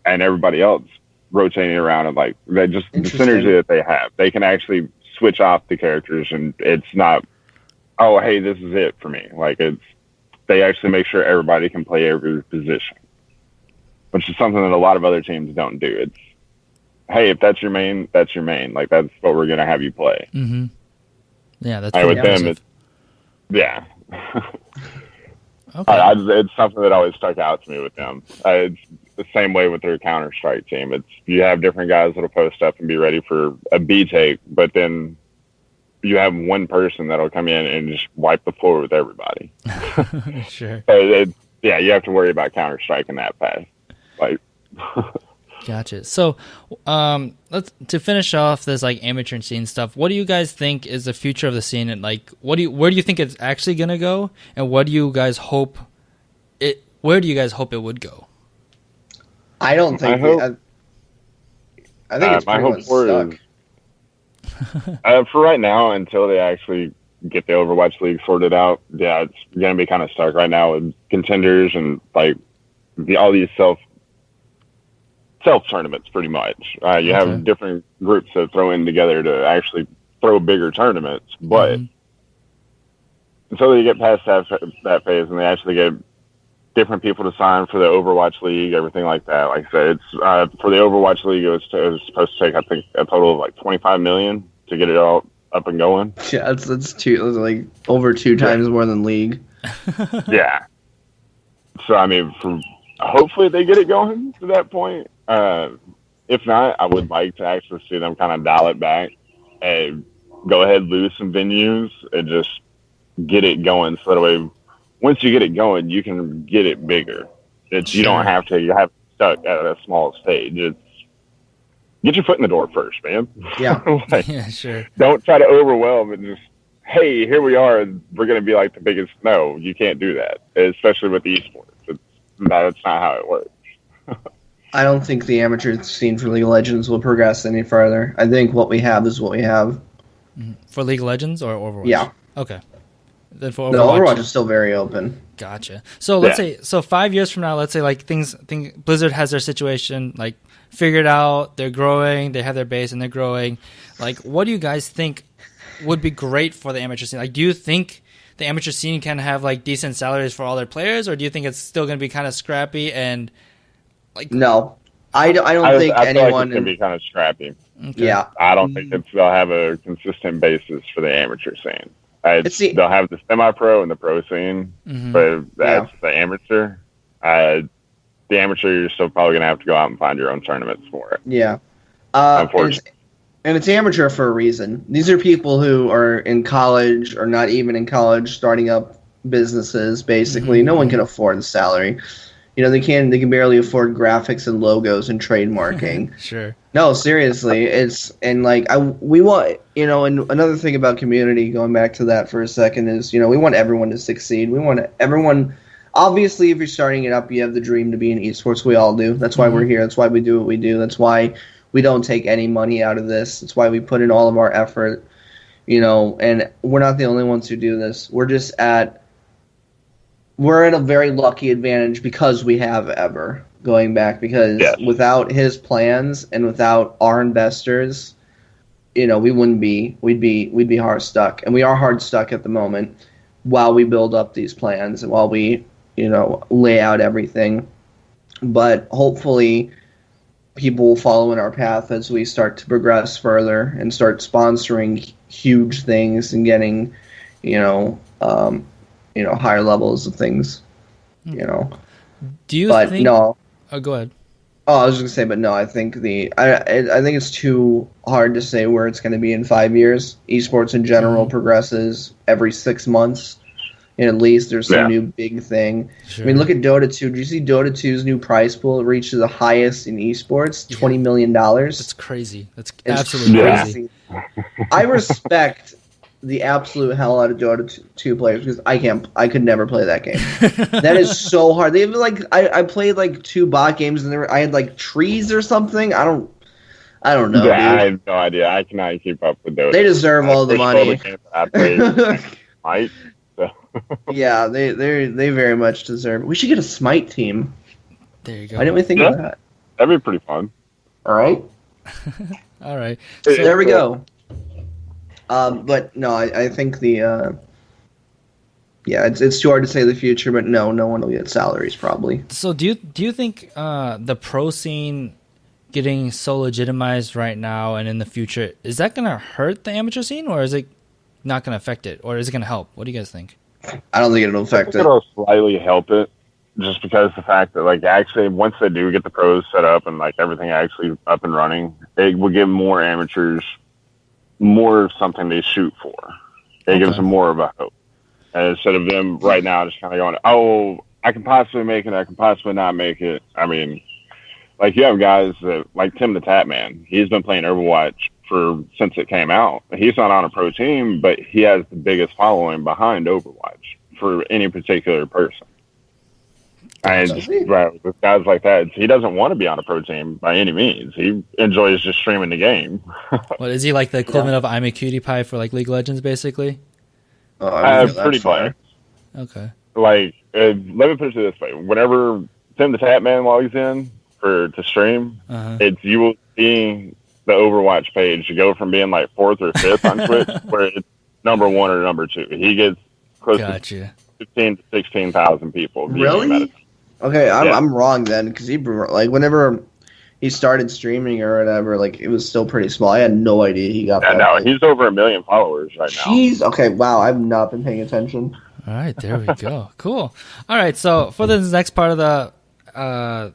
and everybody else rotating around, and like they just the synergy that they have. They can actually switch off the characters, and it's not, oh hey, this is it for me. Like they actually make sure everybody can play every position, which is something that a lot of other teams don't do. It's, hey, if that's your main, that's your main. Like that's what we're gonna have you play.
Mm-hmm. Yeah, that's
with them. It's, Okay. It's something that always stuck out to me with them. the same way with their Counter-Strike team. It's you have different guys that'll post up and be ready for a B take, but then you have one person that'll come in and just wipe the floor with everybody.
Sure.
Yeah, you have to worry about Counter-Strike in that fast. Like,
gotcha. So, to finish off this like amateur scene stuff, what do you guys think is the future of the scene, and like, where do you think it's actually gonna go, and what do you guys hope it? Where do you guys hope it would go?
I don't think. I think it's pretty much stuck.
For right now, until they actually get the Overwatch League sorted out, yeah, it's gonna be kind of stuck right now with contenders and like all these self tournaments. Pretty much, you have different groups that throw in together to actually throw bigger tournaments, but until they get past that phase and they actually get different people to sign for the Overwatch League, everything like that. Like I said, it's for the Overwatch League, it was supposed to take, I think, a total of like $25 million to get it all up and going.
Yeah, that's like over 2 times more than League.
Yeah. So I mean, hopefully they get it going to that point. If not, I would like to actually see them kind of dial it back and go ahead, lose some venues, and just get it going. So that way, once you get it going, you can get it bigger. You don't have to. You have stuck at a small stage. It's get your foot in the door first, man.
Yeah.
Like,
yeah, sure.
Don't try to overwhelm and just, hey, here we are. We're going to be like the biggest. No, you can't do that, especially with esports. That's not how it works.
I don't think the amateur scene for League of Legends will progress any further. I think what we have is what we have.
For League of Legends or Overwatch?
Yeah.
Okay. Then for Overwatch,
no, Overwatch is still very open.
Gotcha. So let's say 5 years from now, let's say like Blizzard has their situation like figured out, they're growing, they have their base and they're growing. Like, what do you guys think would be great for the amateur scene? Like, do you think the amateur scene can have like decent salaries for all their players, or do you think it's still going to be kind of scrappy and like?
No, I don't think
I feel
anyone
like it's going to be kind of scrappy.
Okay.
Yeah,
I don't think they'll have a consistent basis for the amateur scene. They'll have the semi-pro and the pro scene, but that's the amateur. The amateur, you're still probably going to have to go out and find your own tournaments for it.
Yeah.
Unfortunately.
And it's amateur for a reason. These are people who are in college or not even in college starting up businesses, basically. No one can afford the salary. You know, they can barely afford graphics and logos and trademarking.
Sure. No,
seriously, we want, you know, and another thing about community, going back to that for a second, is, you know, we want everyone to succeed. We want everyone, obviously, if you're starting it up, you have the dream to be in esports. We all do. That's why we're here. That's why we do what we do. That's why we don't take any money out of this. That's why we put in all of our effort, you know, and we're not the only ones who do this. We're at a very lucky advantage because we have Ever going back, because without his plans and without our investors, you know, we'd be hard stuck, and we are hard stuck at the moment while we build up these plans and while we, you know, lay out everything. But hopefully people will follow in our path as we start to progress further and start sponsoring huge things and getting, higher levels of things, you know.
Do you think...
No.
Oh, go ahead.
Oh, I was just going to say, but no, I think I think it's too hard to say where it's going to be in 5 years. Esports in general progresses every 6 months. And at least there's some new big thing. Sure. I mean, look at Dota 2. Did you see Dota 2's new prize pool? It reached the highest in esports, $20 million.
That's crazy. That's absolutely crazy.
I respect the absolute hell out of Dota 2 players, because I could never play that game. That is so hard. They have I played like 2 bot games, and I had like trees or something. I don't know.
Yeah, I have no idea. I cannot keep up with those.
They deserve all the money.
I played Smite. So.
Yeah, they very much deserve it. We should get a Smite team.
There you go.
Why didn't we think of that?
That'd be pretty fun.
All right.
All right.
So there we go. But no, I think it's too hard to say the future, but no one will get salaries probably.
So do you think the pro scene getting so legitimized right now and in the future, is that going to hurt the amateur scene, or is it not going to affect it, or is it going to help? What do you guys think?
I don't think it'll affect it.
It'll slightly help it. just because the fact that like actually once they do get the pros set up and like everything actually up and running, it will give more amateurs more of something they shoot for. It gives them more of a hope. And instead of them right now just kind of going, oh, I can possibly make it, I can possibly not make it. I mean, like you have guys that, like Tim the Tap Man, he's been playing Overwatch since it came out. He's not on a pro team, but he has the biggest following behind Overwatch for any particular person. And right, with guys like that, he doesn't want to be on a pro team by any means. He enjoys just streaming the game.
What is he like, the equivalent of I'm a Cutie Pie for like League of Legends, basically?
Pretty much.
Okay.
Like, let me put it this way: whenever Tim the Tap Man logs in to stream, it's you will see the Overwatch page go from being like 4th or 5th on Twitch, where it's number 1 or number 2. He gets close to 15 to 16,000 people.
Really? Okay, I'm wrong then, because he like whenever he started streaming or whatever, like it was still pretty small. I had no idea he got that.
No, he's over 1 million followers right now.
Jeez. Okay, wow, I've not been paying attention.
All right, there we go. Cool. All right, so for this next part of the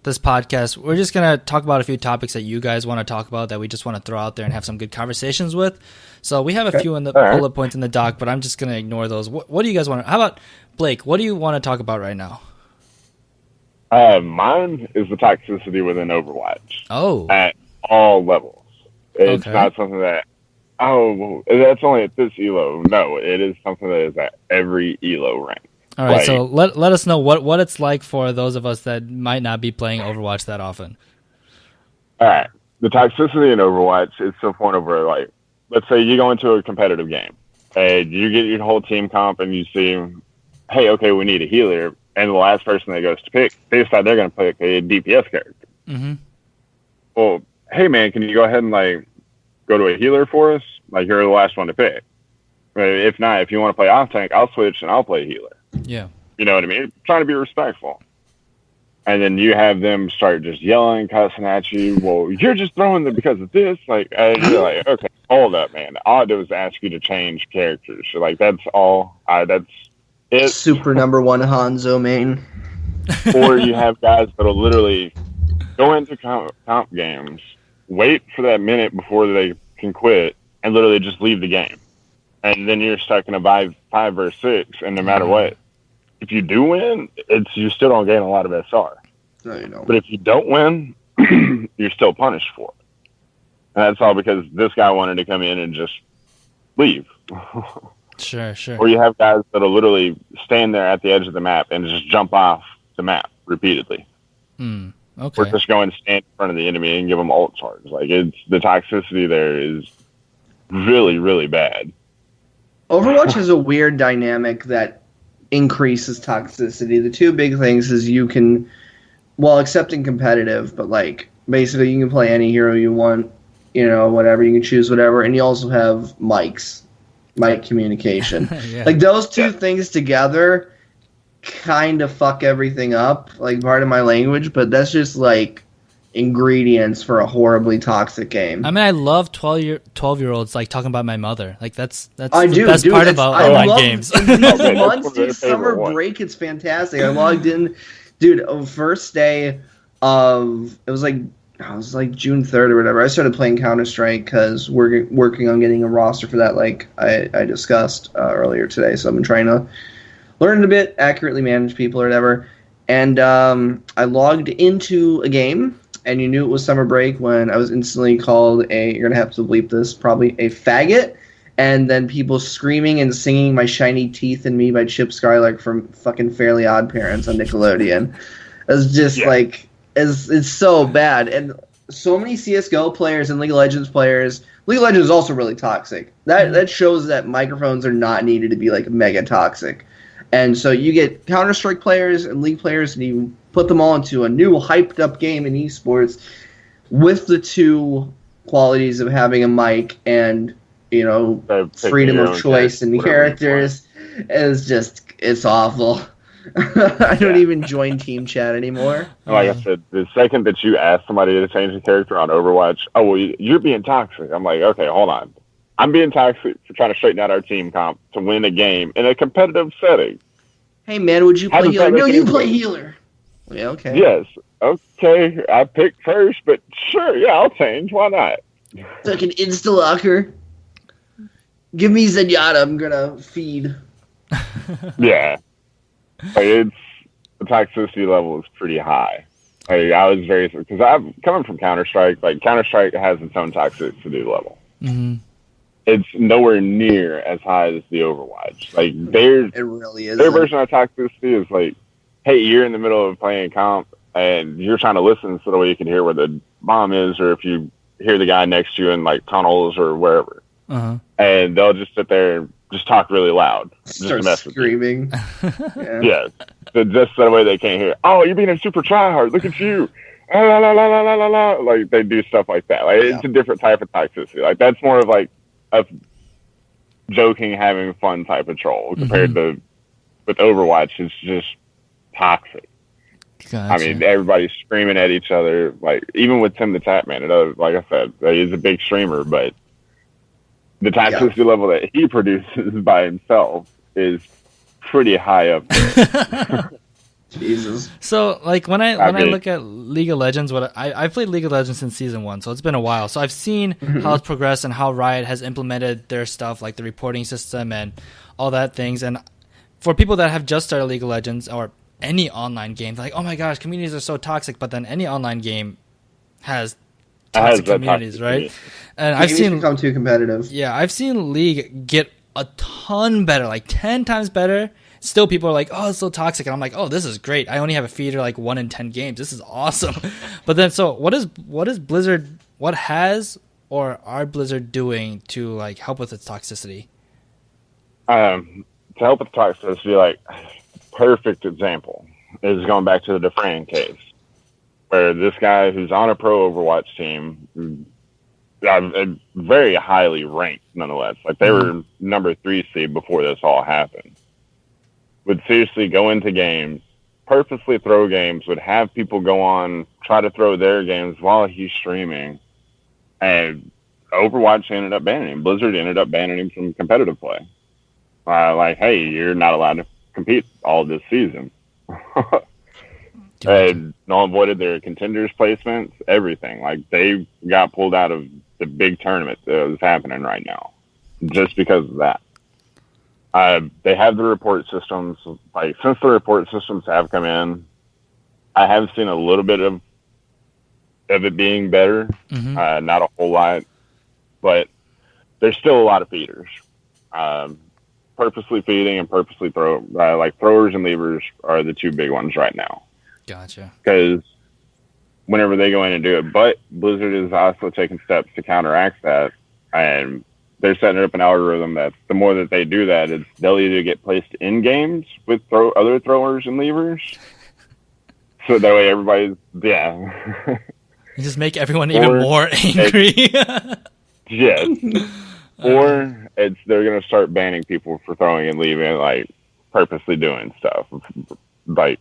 this podcast, we're just gonna talk about a few topics that you guys want to talk about that we just want to throw out there and have some good conversations with. So we have a few in the bullet points in the doc, but I'm just gonna ignore those. What do you guys want to? How about Blake? What do you want to talk about right now?
Mine is the toxicity within Overwatch.
Oh,
at all levels. It's not something that that's only at this elo. No, it is something that is at every elo rank.
All right, so let us know what it's like for those of us that might not be playing Overwatch that often.
All right, the toxicity in Overwatch is to the point of where, like, let's say you go into a competitive game and you get your whole team comp and you see, hey, okay, we need a healer, and the last person that goes to pick, they decide they're going to pick a DPS character. Mm-hmm. Well, hey man, can you go ahead and like go to a healer for us? Like, you're the last one to pick. If not, if you want to play off tank, I'll switch and I'll play healer.
Yeah.
You know what I mean? Trying to be respectful. And then you have them start just yelling, cussing at you. Well, you're just throwing them because of this. Like, and you're like, okay, hold up, man. All I do is ask you to change characters. So, like, that's all. That's it.
Super number 1 Hanzo main.
Or you have guys that'll literally go into comp games, wait for that minute before they can quit, and literally just leave the game. And then you're stuck in a 5 versus 6, and no matter what, if you do win, you still don't gain a lot of SR.
No, you don't.
But if you don't win, you're still punished for it. And that's all because this guy wanted to come in and just leave.
Sure.
Or you have guys that'll literally stand there at the edge of the map and just jump off the map repeatedly.
Okay.
Or just go and stand in front of the enemy and give them ult charge. Like, the toxicity there is really, really bad.
Overwatch has a weird dynamic that increases toxicity. The two big things is you can, well, except in competitive, but like basically you can play any hero you want, you know, whatever, you can choose whatever, and you also have mic communication. Yeah. Like those two things together kind of fuck everything up, like pardon my language, but that's just like ingredients for a horribly toxic game.
I mean, I love 12-year-olds like talking about my mother. Like that's
I
the
do,
best part about online games.
These months, dude, summer break, it's fantastic. I logged in, dude. First day of it was like June 3rd or whatever. I started playing Counter-Strike because we're working on getting a roster for that, like I discussed earlier today. So I've been trying to learn a bit, accurately manage people or whatever. And I logged into a game. And you knew it was summer break when I was instantly called you're going to have to bleep this, probably a faggot. And then people screaming and singing My Shiny Teeth and Me by Chip Skylark from fucking Fairly Odd Parents on Nickelodeon. It was just it's so bad. And so many CSGO players and League of Legends players. League of Legends is also really toxic. That shows that microphones are not needed to be like mega toxic. And so you get Counter-Strike players and League players, and you put them all into a new hyped-up game in esports with the two qualities of having a mic and, you know, freedom of choice and characters. It's awful. I don't even join team chat anymore.
Like I said, the second that you ask somebody to change the character on Overwatch, oh, well, you're being toxic. I'm like, okay, hold on. I'm being toxic for trying to straighten out our team comp to win a game in a competitive setting.
Hey, man, would you
How
play
does that
healer?
make
No,
any
you play
sense?
healer. Yeah, okay.
Yes. Okay. I picked first, but sure, yeah, I'll change. Why not?
It's like an insta-locker. Give me Zenyatta, I'm gonna feed.
Yeah. Like, the toxicity level is pretty high. Like, I was very, because I'm coming from Counter-Strike. Like, Counter-Strike has its own toxicity level.
Mm-hmm.
It's nowhere near as high as the Overwatch. Like,
It really is.
their version of toxicity is like, hey, you're in the middle of playing comp and you're trying to listen so that way you can hear where the bomb is, or if you hear the guy next to you in like tunnels or wherever.
Uh-huh.
And they'll just sit there and just talk really loud. Just
Start
to mess with you.
screaming. Yeah.
Yes. So just that way they can't hear. Oh, you're being a super tryhard. Look at you. La, la, la, la, la, la, la. Like, they do stuff like that. Like, it's a different type of toxicity. Like, that's more of like a joking, having fun type of troll compared to with Overwatch. It's just toxic.
Gotcha.
I mean, everybody's screaming at each other. Like, even with Tim the Tapman, like I said, he's a big streamer, but the toxicity level that he produces by himself is pretty high up there.
Jesus.
So, like, when I look at League of Legends, I've played League of Legends since Season 1, so it's been a while. So I've seen how it's progressed and how Riot has implemented their stuff, like the reporting system and all that things. And for people that have just started League of Legends or any online game, they're like, oh my gosh, communities are so toxic, but then any online game has toxic communities, right? And I've seen
become too competitive.
Yeah, I've seen League get a ton better, like 10 times better. Still, people are like, oh, it's so toxic. And I'm like, oh, this is great. I only have a feeder like 1 in 10 games. This is awesome. But then, so what is Blizzard, what has or are Blizzard doing to like help with its toxicity?
To help with toxicity, like, perfect example is going back to the Defran case, where this guy who's on a pro Overwatch team, very highly ranked nonetheless. Like, they were number 3 seed before this all happened. Would seriously go into games, purposely throw games, would have people go on, try to throw their games while he's streaming. And Overwatch ended up banning him. Blizzard ended up banning him from competitive play. Like, hey, you're not allowed to compete all this season. And null and voided their contenders placements, everything. Like, they got pulled out of the big tournament that was happening right now just because of that. They have the report systems. Like, since the report systems have come in, I have seen a little bit of it being better. Not a whole lot, but there's still a lot of feeders. Purposely feeding and purposely like throwers and levers are the two big ones right now.
Gotcha.
Because whenever they go in and do it, but Blizzard is also taking steps to counteract that, and they're setting up an algorithm that the more that they do that, they'll either get placed in games with other throwers and levers, so that way everybody's You
just make everyone even more angry.
Yes. Or they're gonna start banning people for throwing and leaving, like purposely doing stuff. Like,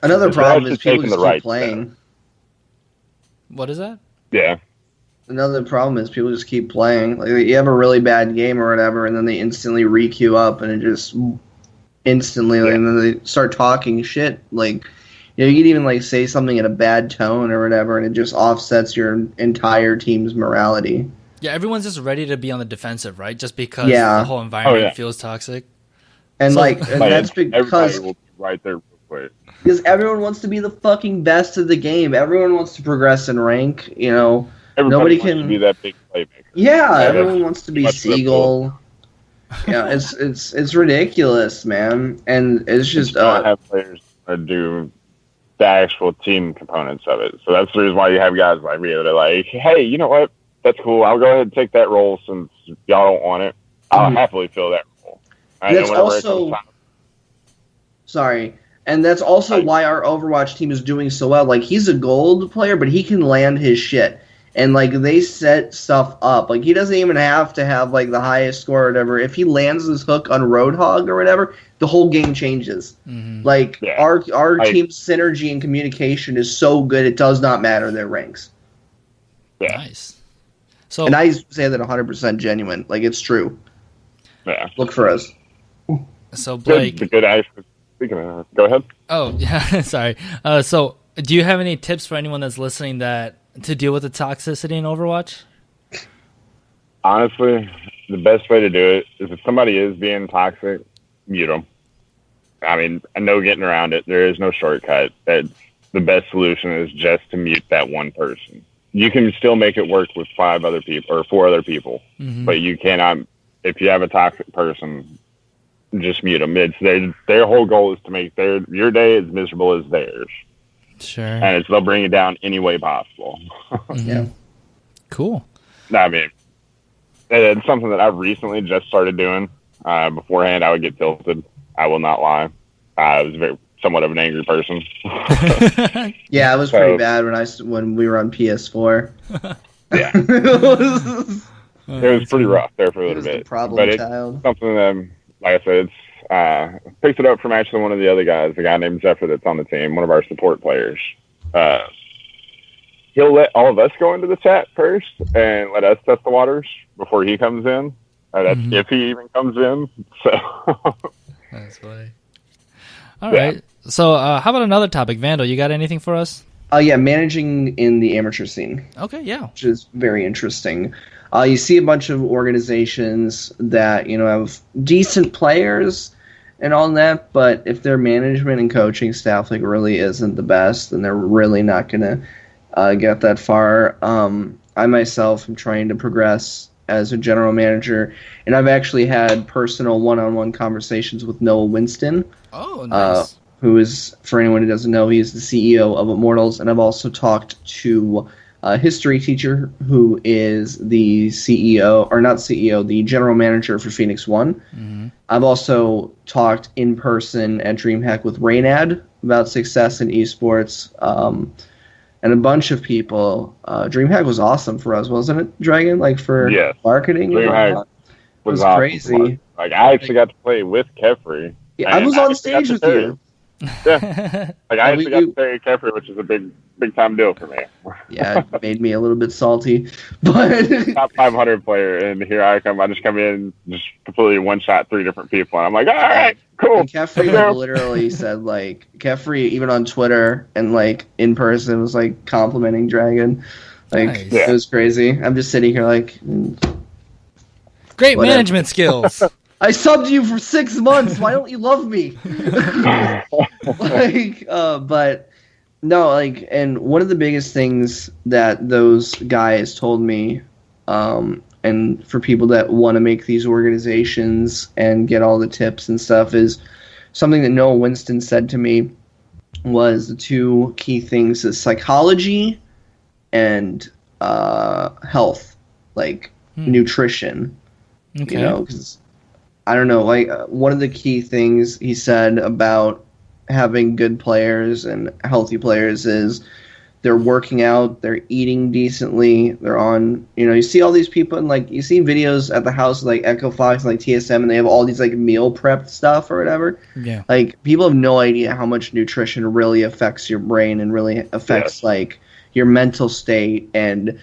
Another problem is people just keep playing.
Step.
What is that?
Yeah.
Another problem is people just keep playing. Like, you have a really bad game or whatever, and then they instantly re-queue up, and it just instantly, and then they start talking shit. Like, you can even like say something in a bad tone or whatever, and it just offsets your entire team's morality.
Yeah, everyone's just ready to be on the defensive, right? Just because the whole environment feels toxic.
And that's because
everybody will be right there real quick.
Because everyone wants to be the fucking best of the game. Everyone wants to progress in rank. You know,
nobody wants to be that big playmaker.
Yeah, everyone wants to be Seagull. Yeah, it's ridiculous, man, and it's just
have players that do the actual team components of it. So that's the reason why you have guys like me that are like, hey, you know what? That's cool. I'll go ahead and take that role since y'all don't want it. I'll happily fill that role.
That's also and that's also why our Overwatch team is doing so well. Like, he's a gold player, but he can land his shit. And, like, they set stuff up. Like, he doesn't even have to have, like, the highest score or whatever. If he lands his hook on Roadhog or whatever, the whole game changes. Like, our team's synergy and communication is so good, it does not matter their ranks.
Yeah.
Nice. So,
and I say that 100% genuine. Like, it's true.
Yeah.
Look for us.
So, Blake.
Good speaking of, go ahead.
Oh, yeah, sorry. So, do you have any tips for anyone that's listening to deal with the toxicity in Overwatch?
Honestly, the best way to do it is if somebody is being toxic, mute them. I mean, I know getting around it. There is no shortcut. The best solution is just to mute that one person. You can still make it work with 5 other people or 4 other people, but you cannot. If you have a toxic person, just mute them. It's their whole goal is to make your day as miserable as theirs.
Sure.
And they'll bring it down any way possible.
Yeah.
Cool.
I mean, it's something that I've recently just started doing. Beforehand, I would get tilted. I will not lie. I was somewhat of an angry person.
Yeah, it was pretty bad when we were on PS4.
Yeah. It was pretty rough there for a little bit.
But
it's something that, like I said, picked it up from actually one of the other guys, a guy named Zephyr that's on the team, one of our support players. He'll let all of us go into the chat first and let us test the waters before he comes in. That's if he even comes in. So
that's funny. All right. So how about another topic? Vandal, you got anything for us?
Yeah, managing in the amateur scene.
Okay, yeah.
Which is very interesting. You see a bunch of organizations that, have decent players and all that, but if their management and coaching staff really isn't the best, then they're really not going to get that far. I myself am trying to progress as a general manager, and I've actually had personal one-on-one conversations with Noah Winston.
Oh, nice.
Who is, for anyone who doesn't know, he's the CEO of Immortals, and I've also talked to a history teacher who is the CEO, or not CEO, the general manager for Phoenix One. Mm-hmm. I've also talked in person at DreamHack with Raynad about success in esports, and a bunch of people. DreamHack was awesome for us, wasn't it, Dragon? For marketing?
DreamHack was awesome.
Crazy.
I actually got to play with Kefri.
Yeah, I was on stage with you.
Yeah. I actually got to play Kefri, which is a big time deal for me.
Yeah, it made me a little bit salty. But
top 500 player, and here I come. I just come in, just completely one-shot 3 different people, and I'm like, all right, cool.
And Kefri literally said, Kefri, even on Twitter and, in person, was, complimenting Dragon.
Nice.
It was crazy. I'm just sitting here
great management skills.
I subbed you for 6 months. Why don't you love me? But no, and one of the biggest things that those guys told me, and for people that want to make these organizations and get all the tips and stuff, is something that Noah Winston said to me was the 2 key things is psychology and health, nutrition. Okay. 'cause I don't know, one of the key things he said about having good players and healthy players is they're working out, they're eating decently, they're on, you see all these people and you see videos at the house of Echo Fox and TSM, and they have all these meal prepped stuff or whatever.
Yeah.
People have no idea how much nutrition really affects your brain and really affects your mental state and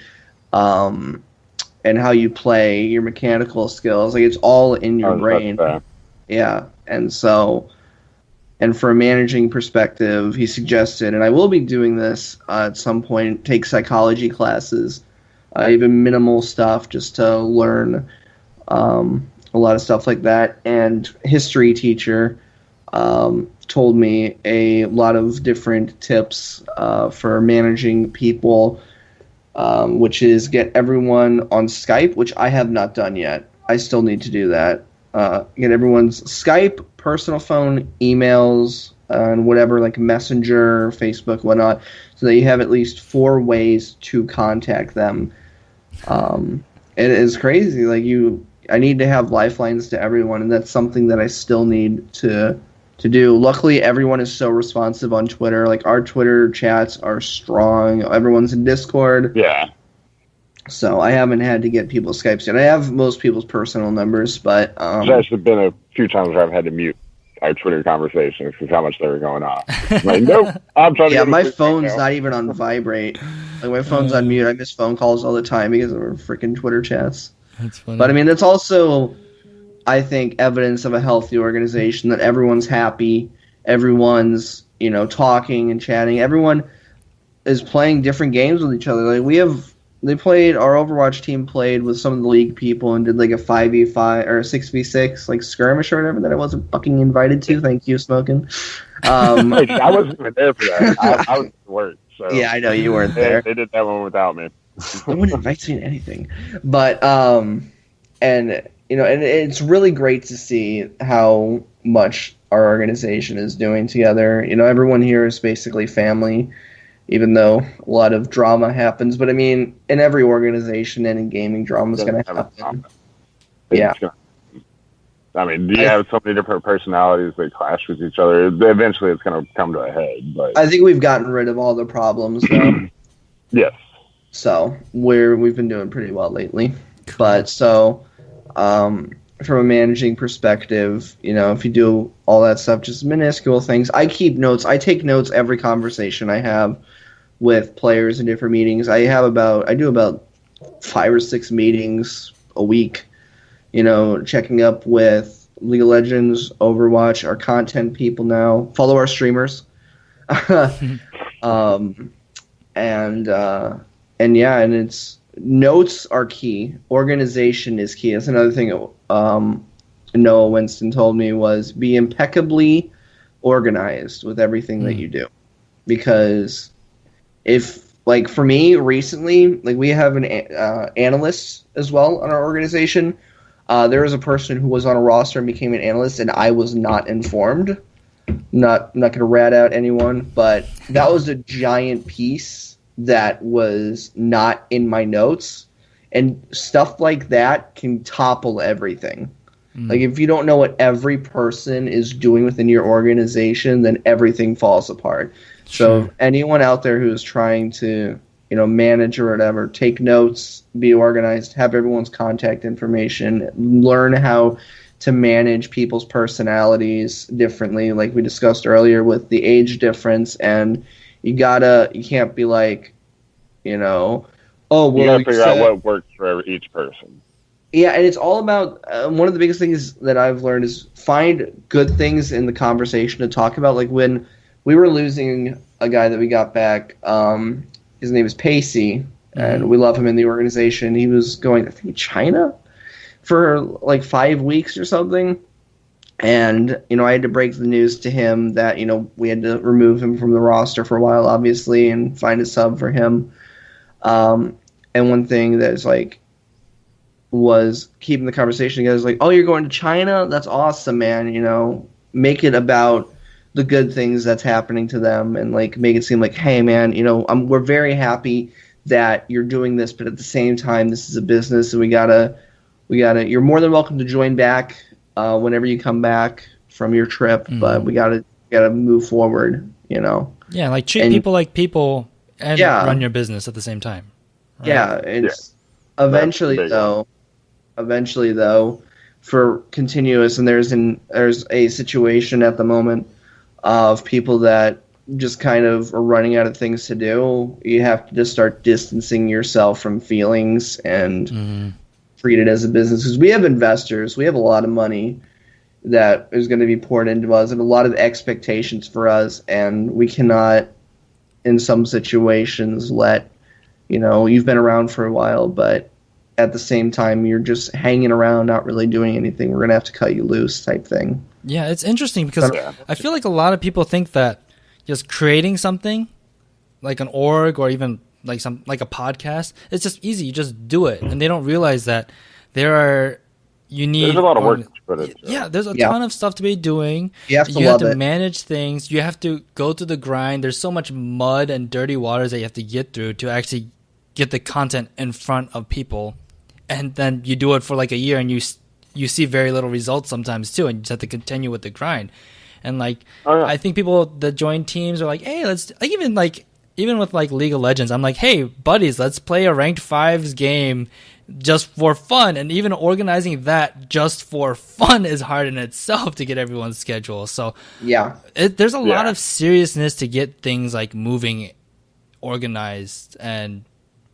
how you play, your mechanical skills. It's all in your brain. Yeah. And so, and for a managing perspective, he suggested, and I will be doing this at some point, take psychology classes, even minimal stuff, just to learn a lot of stuff like that. And history teacher told me a lot of different tips for managing people, which is get everyone on Skype, which I have not done yet. I still need to do that. Get everyone's Skype, personal phone, emails, and whatever, Messenger, Facebook, whatnot, so that you have at least 4 ways to contact them. It is crazy. I need to have lifelines to everyone, and that's something that I still need to do. Luckily, everyone is so responsive on Twitter. Our Twitter chats are strong. Everyone's in Discord.
Yeah.
So I haven't had to get people's Skypes yet. I have most people's personal numbers, but
there's actually been a few times where I've had to mute our Twitter conversations because how much they were going on. Nope. I'm trying to.
Yeah, my phone's not even on vibrate. My phone's on mute. I miss phone calls all the time because of our freaking Twitter chats.
That's funny.
But that's also, I think, evidence of a healthy organization, that everyone's happy everyone's, talking and chatting. Everyone is playing different games with each other. Like our Overwatch team played with some of the league people and did like a 5v5 or a 6v6 like skirmish or whatever that I wasn't fucking invited to. Thank you, Smokin'.
I wasn't even there for that. I was at work. So
yeah, I know you weren't there.
They did that one without me.
They wouldn't invite me to anything. But and it's really great to see how much our organization is doing together. Everyone here is basically family, even though a lot of drama happens. But I mean, in every organization and in gaming, drama is going to happen. Yeah.
I mean, you have so many different personalities that clash with each other. Eventually, it's going to come to a head. But
I think we've gotten rid of all the problems, though.
Yes.
So we've been doing pretty well lately. But so, from a managing perspective, if you do all that stuff, just minuscule things. I keep notes. I take notes every conversation I have with players in different meetings. I do about 5 or 6 meetings a week. Checking up with League of Legends, Overwatch, our content people now. Follow our streamers. And it's notes are key. Organization is key. That's another thing Noah Winston told me was be impeccably organized with everything that you do. Because for me recently, we have an analyst as well on our organization. There was a person who was on a roster and became an analyst, and I was not informed. Not going to rat out anyone, but that was a giant piece that was not in my notes, and stuff like that can topple everything. Like if you don't know what every person is doing within your organization, then everything falls apart. Sure. So anyone out there who's trying to manage or whatever, take notes, be organized, have everyone's contact information, learn how to manage people's personalities differently, like we discussed earlier with the age difference. And you can't be like, you gotta
figure out what works for each person.
Yeah, and it's all about one of the biggest things that I've learned is find good things in the conversation to talk about. Like when we were losing a guy that we got back, his name is Pacey, and we love him in the organization. He was going, I think, China for like 5 weeks or something. And, I had to break the news to him that, we had to remove him from the roster for a while, obviously, and find a sub for him. And one thing that's was keeping the conversation together is like, oh, you're going to China? That's awesome, man. Make it about the good things that's happening to them and make it seem like, hey, man, we're very happy that you're doing this, but at the same time, this is a business, and we gotta. You're more than welcome to join back whenever you come back from your trip, but we gotta move forward.
Yeah, treat people like people and run your business at the same time. Right?
Yeah, it's eventually though, for continuous, and there's a situation at the moment of people that just kind of are running out of things to do. You have to just start distancing yourself from feelings and treat it as a business. Because we have investors, we have a lot of money that is going to be poured into us and a lot of expectations for us, and we cannot, in some situations, let, you've been around for a while, but at the same time, you're just hanging around, not really doing anything. We're going to have to cut you loose type thing.
Yeah, it's interesting because I feel like a lot of people think that just creating something like an org or even like a podcast, it's just easy. You just do it, and they don't realize that there's a lot of work to put into it. Yeah, there's a ton of stuff to be doing. You have to manage things. You have to go through the grind. There's so much mud and dirty waters that you have to get through to actually get the content in front of people, and then you do it for like a year, and you see very little results sometimes too, and you just have to continue with the grind. And I think people that join teams are like, hey, let's even with League of Legends, I'm like, hey buddies, let's play a ranked 5s game just for fun. And even organizing that just for fun is hard in itself to get everyone's schedule. So there's a lot of seriousness to get things moving, organized, and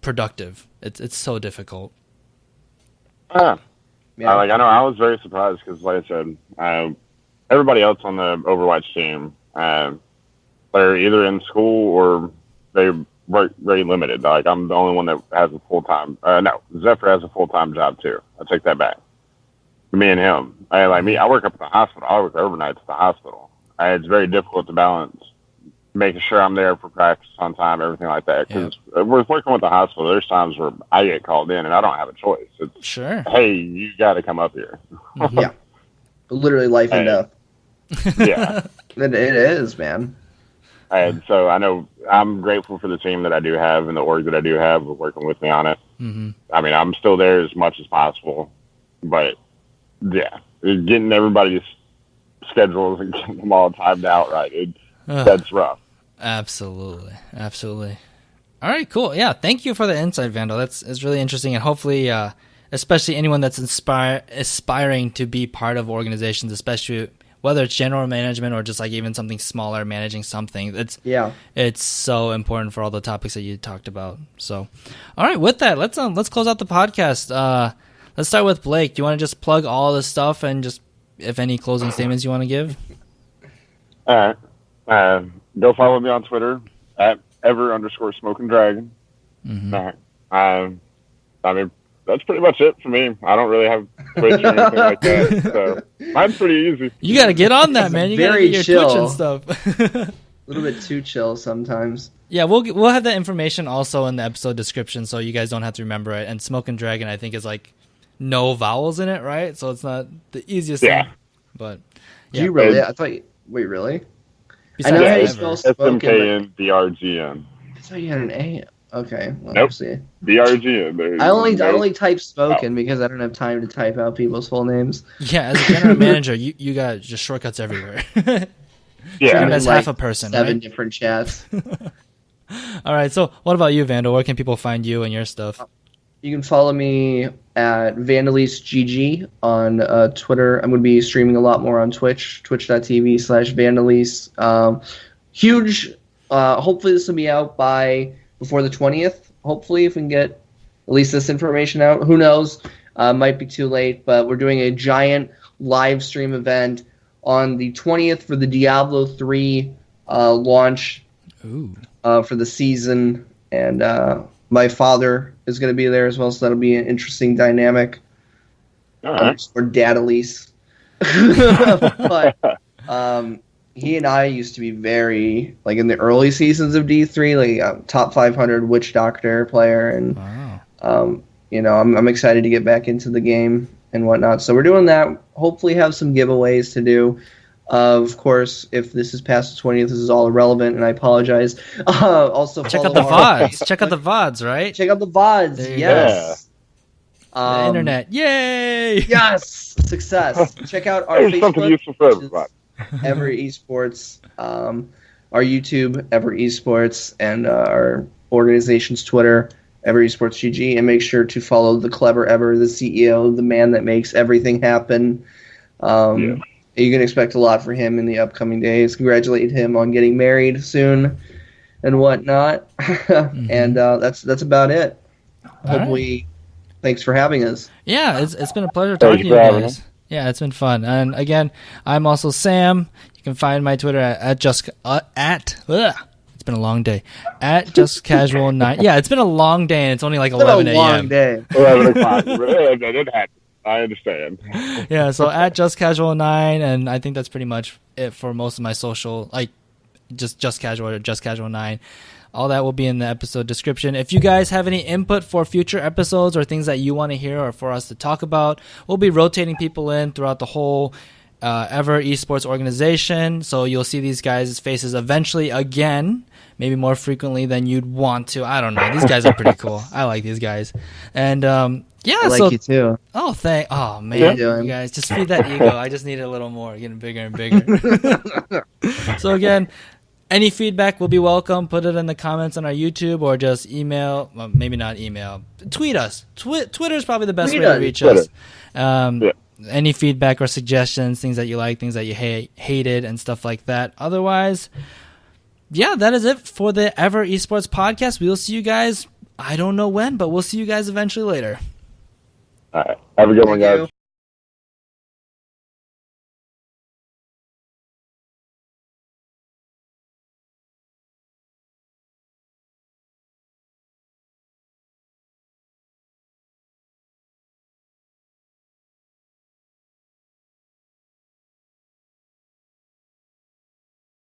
productive. It's so difficult.
I know I was very surprised because, like I said, everybody else on the Overwatch team They're either in school or they work very limited. Like, I'm the only one that has a full-time. No, Zephyr has a full-time job too. I take that back. Me and him. I work up at the hospital. I work overnights at the hospital. It's very difficult to balance making sure I'm there for practice on time, everything like that. Because we're working with the hospital. There's times where I get called in and I don't have a choice. It's,
sure.
Hey, you got to come up here.
Yeah. Literally life and death.
Yeah.
It is, man.
And so I know I'm grateful for the team that I do have and the org that I do have working with me on it.
Mm-hmm.
I mean, I'm still there as much as possible. But, yeah, getting everybody's schedules and getting them all timed out right, that's rough.
Absolutely. All right, cool. Yeah, thank you for the insight, Vandal. It's really interesting, and hopefully, especially anyone that's aspiring to be part of organizations, especially whether it's general management or just like even something smaller, managing something. It's so important for all the topics that you talked about. So, all right, with that, let's close out the podcast. Let's start with Blake. Do you want to just plug all this stuff and just if any closing statements you want to give?
All right. Go follow me on Twitter at Ever_SmknDrgn.
Mm-hmm.
I mean, that's pretty much it for me. I don't really have Twitch or anything like that, so mine's pretty easy.
You got to get on that, man. You got to get your Twitch and stuff.
A little bit too chill sometimes.
Yeah, we'll have that information also in the episode description, so you guys don't have to remember it. And SmknDrgn, I think, is like no vowels in it, right? So it's not the easiest thing. But
yeah. Do you really? Wait, really?
Besides
I know how you spell
SmknDrgn.
I thought you had an A. Okay. Well,
nope.
See.
DRGN.
I only type spoken because I don't have time to type out people's full names.
Yeah, as a general manager, you got just shortcuts everywhere.
Yeah.
As half a person,
7
right?
different chats.
All right, so what about you, Vandal? Where can people find you and your stuff?
You can follow me at Vandaleese GG on Twitter. I'm going to be streaming a lot more on Twitch, twitch.tv/Vandaleese. Huge. Hopefully this will be out before the 20th. Hopefully, if we can get at least this information out. Who knows? Might be too late, but we're doing a giant live stream event on the 20th for the Diablo 3 launch for the season. And my father is going to be there as well, so that'll be an interesting dynamic.
All right.
Or Vandalesse. But he and I used to be very, like, in the early seasons of D3, like top 500 Witch Doctor player, and
wow.
I'm excited to get back into the game and whatnot. So we're doing that. Hopefully have some giveaways to do. Of course, if this is past the 20th, this is all irrelevant, and I apologize. Also,
check out the VODs. Check out the VODs, right?
Check out the VODs. Yes.
The internet. Yay!
Yes. Success. Check out our
There's something useful for everybody.
Ever Esports, our YouTube, Ever Esports, and our organization's Twitter, Ever Esports GG, and make sure to follow the clever Ever, the CEO, the man that makes everything happen. You can expect a lot for him in the upcoming days. Congratulate him on getting married soon and whatnot. And that's about it. Hopefully, thanks for having us.
Yeah, it's been a pleasure talking to you guys. Yeah, it's been fun. And again, I'm also Sam. You can find my Twitter it's been a long day. At JustCasual9. Yeah, it's been a long day, and it's only like 11 a.m.
It's been a long day.
11 o'clock. It happened. I understand.
Yeah, so at JustCasual9, and I think that's pretty much it for most of my social, like just JustCasual or JustCasual9. All that will be in the episode description. If you guys have any input for future episodes or things that you want to hear or for us to talk about, we'll be rotating people in throughout the whole Ever Esports organization. So you'll see these guys' faces eventually again, maybe more frequently than you'd want to. I don't know. These guys are pretty cool. I like these guys. And yeah,
I like you too.
Oh man, you guys just feed that ego. I just need it a little more, getting bigger and bigger. So again, any feedback will be welcome. Put it in the comments on our YouTube or just email. Well, maybe not email. Tweet us. Twitter is probably the best way to reach us. Any feedback or suggestions, things that you like, things that you hated, and stuff like that. Otherwise, yeah, that is it for the Ever Esports podcast. We'll see you guys. I don't know when, but we'll see you guys eventually later.
All right. Have a good one, guys.